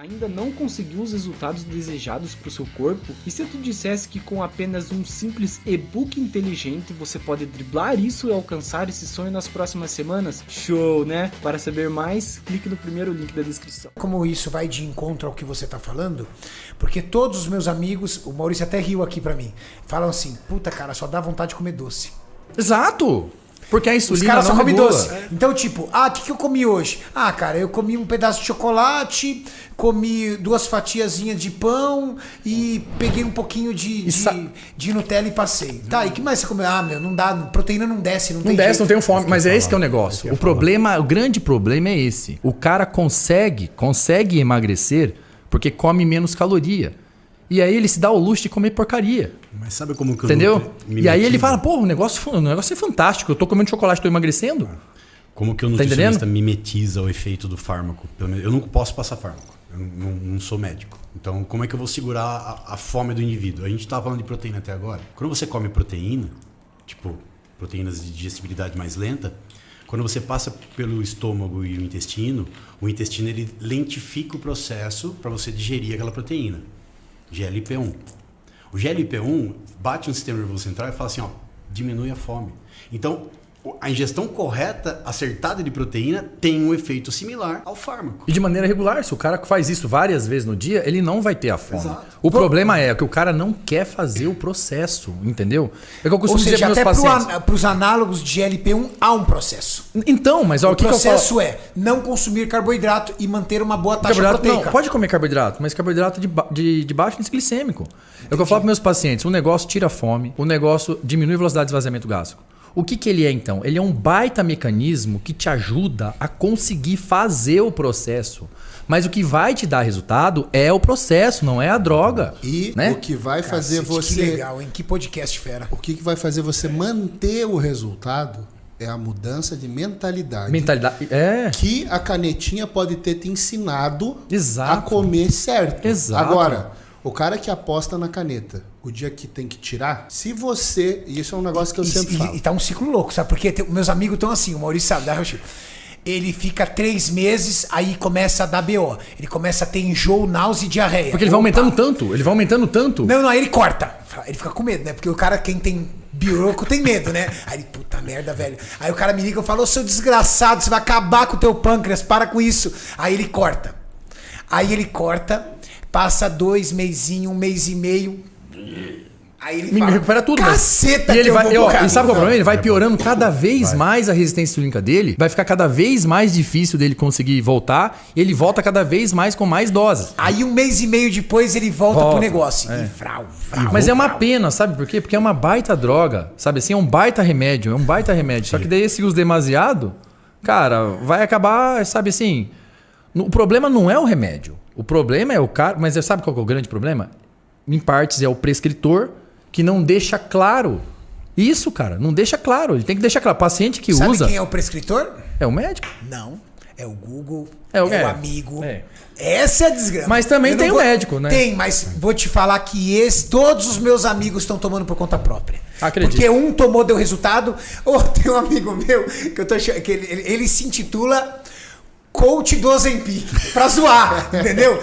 Ainda não conseguiu os resultados desejados para o seu corpo? E se eu te dissesse que com apenas um simples e-book inteligente você pode driblar isso e alcançar esse sonho nas próximas semanas? Show, né? Para saber mais, clique no primeiro link da descrição. Como isso vai de encontro ao que você tá falando? Porque todos os meus amigos, o Maurício até riu aqui pra mim, falam assim, puta cara, só dá vontade de comer doce. Exato! Porque a insulina Os caras só não comem regula. doce. Então, tipo, o que eu comi hoje? Cara, eu comi um pedaço de chocolate, comi 2 fatiazinhas de pão e peguei um pouquinho de Nutella e passei. Tá, e que mais você comeu? Não dá, proteína não desce, não tem desce, jeito. não tenho fome. Mas é esse que é o negócio. O grande problema é esse. O cara consegue emagrecer porque come menos caloria. E aí ele se dá o luxo de comer porcaria. Mas sabe como que eu entendeu? E aí ele fala, pô, o negócio é fantástico. Eu tô comendo chocolate, tô emagrecendo. Como que o nutricionista mimetiza o efeito do fármaco? Eu não posso passar fármaco. Eu não sou médico. Então, como é que eu vou segurar a fome do indivíduo? A gente estava falando de proteína até agora. Quando você come proteína, tipo proteínas de digestibilidade mais lenta, quando você passa pelo estômago e o intestino ele lentifica o processo para você digerir aquela proteína. GLP-1. O GLP-1 bate no sistema nervoso central e fala assim, diminui a fome. Então, a ingestão correta, acertada de proteína, tem um efeito similar ao fármaco. E de maneira regular, se o cara faz isso várias vezes no dia, ele não vai ter a fome. Exato. O problema é que o cara não quer fazer o processo, entendeu? É que eu costumo dizer para meus até pacientes. para os análogos de GLP-1 há um processo. Então, mas o processo é não consumir carboidrato e manter uma boa taxa proteica. Não, pode comer carboidrato, mas carboidrato de baixo índice glicêmico. É o que eu falo para meus pacientes. O negócio tira a fome, o negócio diminui a velocidade de esvaziamento gástrico. O que ele é, então? Ele é um baita mecanismo que te ajuda a conseguir fazer o processo. Mas o que vai te dar resultado é o processo, não é a droga. E né? o que vai fazer você... Que legal, hein? Que podcast fera. O que vai fazer você manter o resultado é a mudança de mentalidade. Que a canetinha pode ter te ensinado a comer certo. Exato. Agora, o cara que aposta na caneta, o dia que tem que tirar, se você... E isso é um negócio que eu sempre falo. E tá um ciclo louco, sabe? Porque meus amigos estão assim, o Maurício sabe, da Rocha. Ele fica 3 meses, aí começa a dar BO. Ele começa a ter enjoo, náusea e diarreia. Porque ele vai aumentando tanto. Não, aí ele corta. Ele fica com medo, né? Porque o cara, quem tem biroco, tem medo, né? Aí ele, puta merda, velho. Aí o cara me liga e fala, ô seu desgraçado, você vai acabar com o teu pâncreas, para com isso. Aí ele corta. Passa 2 mesinhos, 1 mês e meio. Aí ele fala, recupera tudo. Caceta, e ele vai, e sabe qual é o problema? Ele vai piorando cada vez vai. mais a resistência insulínica dele. Vai ficar cada vez mais difícil dele conseguir voltar. E ele volta cada vez mais com mais doses. Aí 1 mês e meio depois ele volta pro negócio. E frau. Mas é uma pena, sabe por quê? Porque é uma baita droga. Sabe assim? É um baita remédio. Só que daí esse uso demasiado, cara, vai acabar, sabe assim... O problema não é o remédio. O problema é o cara... Mas sabe qual que é o grande problema? Em partes é o prescritor que não deixa claro. Isso, cara. Não deixa claro. Ele tem que deixar claro. O paciente que usa... Sabe quem é o prescritor? É o médico. Não. É o Google. É o amigo. Essa é a desgraça. Mas também tem o médico, né? Tem, mas vou te falar que todos os meus amigos estão tomando por conta própria. Acredito. Porque um tomou, deu resultado. Tem um amigo meu que eu tô achando que ele se intitula... Coach do Ozempic, pra zoar, entendeu?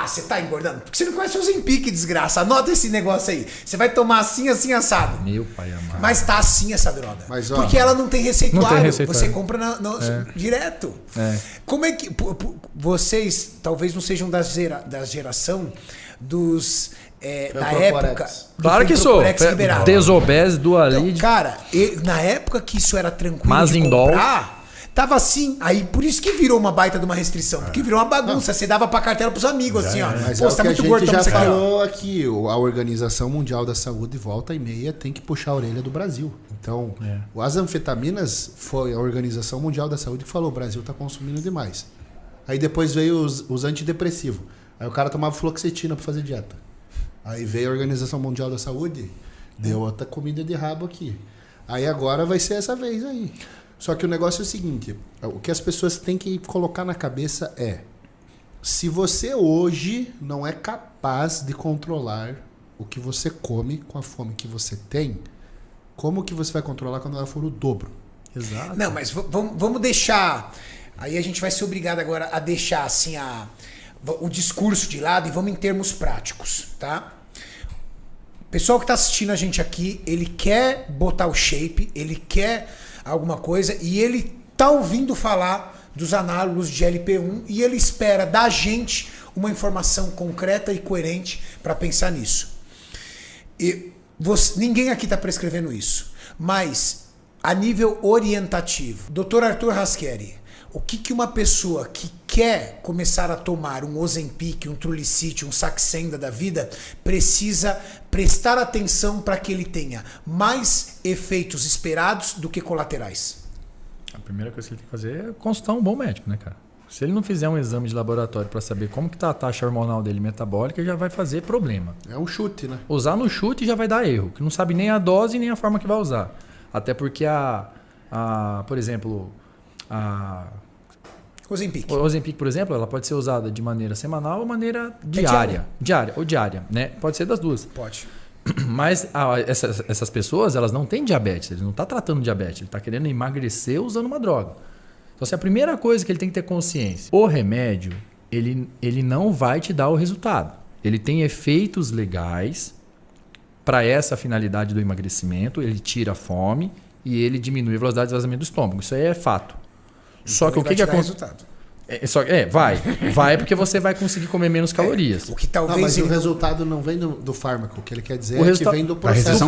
Você tá engordando? Porque você não conhece o Ozempic, desgraça. Anota esse negócio aí. Você vai tomar assim, assim, assado. Meu pai amado. Mas tá assim essa droga. Mas, porque ela não tem receituário. Não tem receituário. Você compra direto. Como é que... Vocês talvez não sejam da geração dos... da época... Claro que sou. Desobese, Dualide. Então, cara, na época que isso era tranquilo Mazindol. de comprar... Tava assim, aí por isso que virou uma baita de uma restrição, porque virou uma bagunça, você dava pra cartela pros amigos, assim, ó. Mas Pô, é você tá o que muito a gordo, gente já toma isso aqui, ó. falou aqui, a Organização Mundial da Saúde, volta e meia, tem que puxar a orelha do Brasil. Então, as anfetaminas, foi a Organização Mundial da Saúde que falou, o Brasil tá consumindo demais. Aí depois veio os antidepressivos. Aí o cara tomava fluoxetina pra fazer dieta. Aí veio a Organização Mundial da Saúde, deu outra comida de rabo aqui. Aí agora vai ser essa vez aí. Só que o negócio é o seguinte, o que as pessoas têm que colocar na cabeça é, se você hoje não é capaz de controlar o que você come com a fome que você tem, como que você vai controlar quando ela for o dobro? Exato. Não, mas vamos deixar... Aí a gente vai ser obrigado agora a deixar assim o discurso de lado e vamos em termos práticos, tá? O pessoal que está assistindo a gente aqui, ele quer botar o shape, ele quer alguma coisa e ele tá ouvindo falar dos análogos de LP1 e ele espera da gente uma informação concreta e coerente para pensar nisso. Ninguém aqui está prescrevendo isso, mas a nível orientativo, Dr. Arthur Raschieri, o que uma pessoa que quer começar a tomar um Ozempic, um Trulicity, um Saxenda da vida, precisa prestar atenção para que ele tenha mais efeitos esperados do que colaterais? A primeira coisa que ele tem que fazer é consultar um bom médico, né, cara? Se ele não fizer um exame de laboratório para saber como que tá a taxa hormonal dele metabólica, já vai fazer problema. É um chute, né? Usar no chute já vai dar erro, que não sabe nem a dose nem a forma que vai usar. Até porque por exemplo, Ozempic. O Ozempic, por exemplo, ela pode ser usada de maneira semanal ou maneira diária. Diária, né? Pode ser das duas. Pode. Mas essas pessoas, elas não têm diabetes, ele não está tratando diabetes, ele está querendo emagrecer usando uma droga. Então, a primeira coisa que ele tem que ter consciência, o remédio, ele não vai te dar o resultado. Ele tem efeitos legais para essa finalidade do emagrecimento, ele tira a fome e ele diminui a velocidade de vazamento do estômago. Isso aí é fato. Então só que o que acontece? Vai porque você vai conseguir comer menos calorias. O que talvez mas o resultado não vem do fármaco. O que ele quer dizer que vem do processo.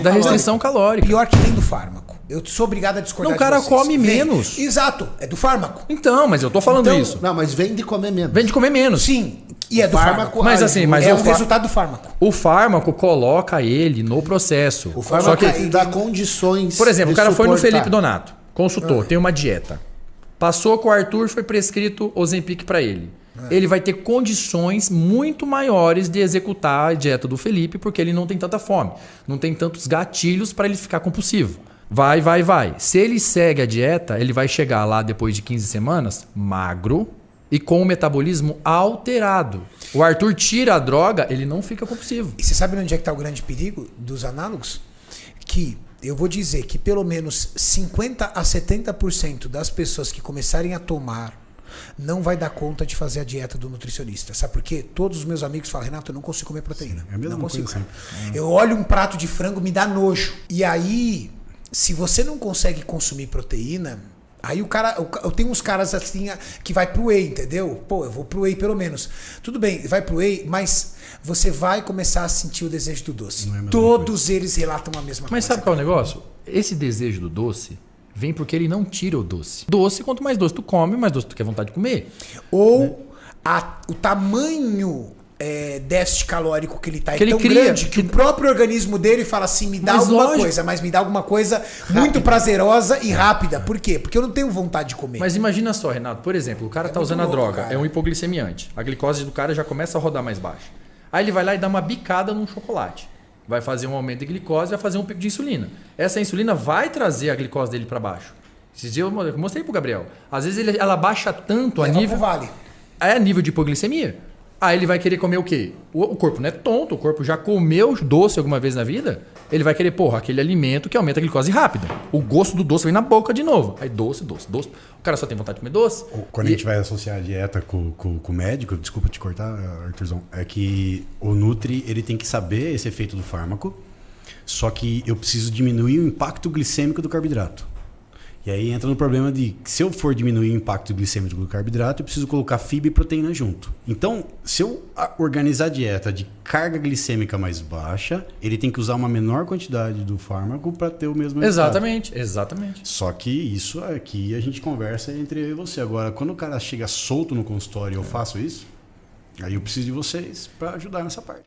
Da restrição calórica. Pior que vem do fármaco. Eu sou obrigado a discordar. Não, o cara de vocês. come menos. Exato, é do fármaco. Então, mas eu tô falando isso. Não, mas vem de comer menos. Vem de comer menos. Sim, e é do fármaco. Mas assim, é o resultado do fármaco. O fármaco coloca ele no processo. O fármaco dá condições. Por exemplo, o cara foi no suportar. Felipe Donato, consultou, tem uma dieta. Passou com o Arthur, foi prescrito Ozempic para ele. Ele vai ter condições muito maiores de executar a dieta do Felipe, porque ele não tem tanta fome. Não tem tantos gatilhos para ele ficar compulsivo. Vai. Se ele segue a dieta, ele vai chegar lá depois de 15 semanas magro e com o metabolismo alterado. O Arthur tira a droga, ele não fica compulsivo. E você sabe onde é que está o grande perigo dos análogos? Que eu vou dizer que pelo menos 50% a 70% das pessoas que começarem a tomar não vai dar conta de fazer a dieta do nutricionista. Sabe por quê? Todos os meus amigos falam, Renato, eu não consigo comer proteína. É a mesma não consigo. coisa sempre. Eu olho um prato de frango, me dá nojo. E aí, se você não consegue consumir proteína, aí o cara, eu tenho uns caras assim que vai pro whey, entendeu? Pô, eu vou pro whey pelo menos. Tudo bem, vai pro whey, mas você vai começar a sentir o desejo do doce. Todos eles relatam a mesma coisa. Mas sabe qual é o negócio? Esse desejo do doce vem porque ele não tira o doce. Doce, quanto mais doce tu come, mais doce tu quer vontade de comer. Ou o tamanho déficit calórico que ele tá que é tão ele cria, grande que o próprio organismo dele fala assim, me dá alguma coisa, mas me dá alguma coisa muito prazerosa e rápida. Por quê? Porque eu não tenho vontade de comer. Mas imagina só, Renato, por exemplo, o cara tá usando a droga, é um hipoglicemiante. A glicose do cara já começa a rodar mais baixa. Aí ele vai lá e dá uma bicada num chocolate. Vai fazer um aumento de glicose, vai fazer um pico de insulina. Essa insulina vai trazer a glicose dele para baixo. Esses dias eu mostrei pro Gabriel. Às vezes ela baixa tanto a nível... É a nível de hipoglicemia. Aí ele vai querer comer o quê? O corpo não é tonto, o corpo já comeu doce alguma vez na vida. Ele vai querer, aquele alimento que aumenta a glicose rápida. O gosto do doce vem na boca de novo. Aí doce. O cara só tem vontade de comer doce. Quando a gente vai associar a dieta com o médico, desculpa te cortar, Arthurzão, é que o Nutri ele tem que saber esse efeito do fármaco, só que eu preciso diminuir o impacto glicêmico do carboidrato. E aí entra no problema de que se eu for diminuir o impacto glicêmico do carboidrato, eu preciso colocar fibra e proteína junto. Então, se eu organizar a dieta de carga glicêmica mais baixa, ele tem que usar uma menor quantidade do fármaco para ter o mesmo resultado. Exatamente. Só que isso aqui a gente conversa entre eu e você. Agora, quando o cara chega solto no consultório e eu faço isso, aí eu preciso de vocês para ajudar nessa parte.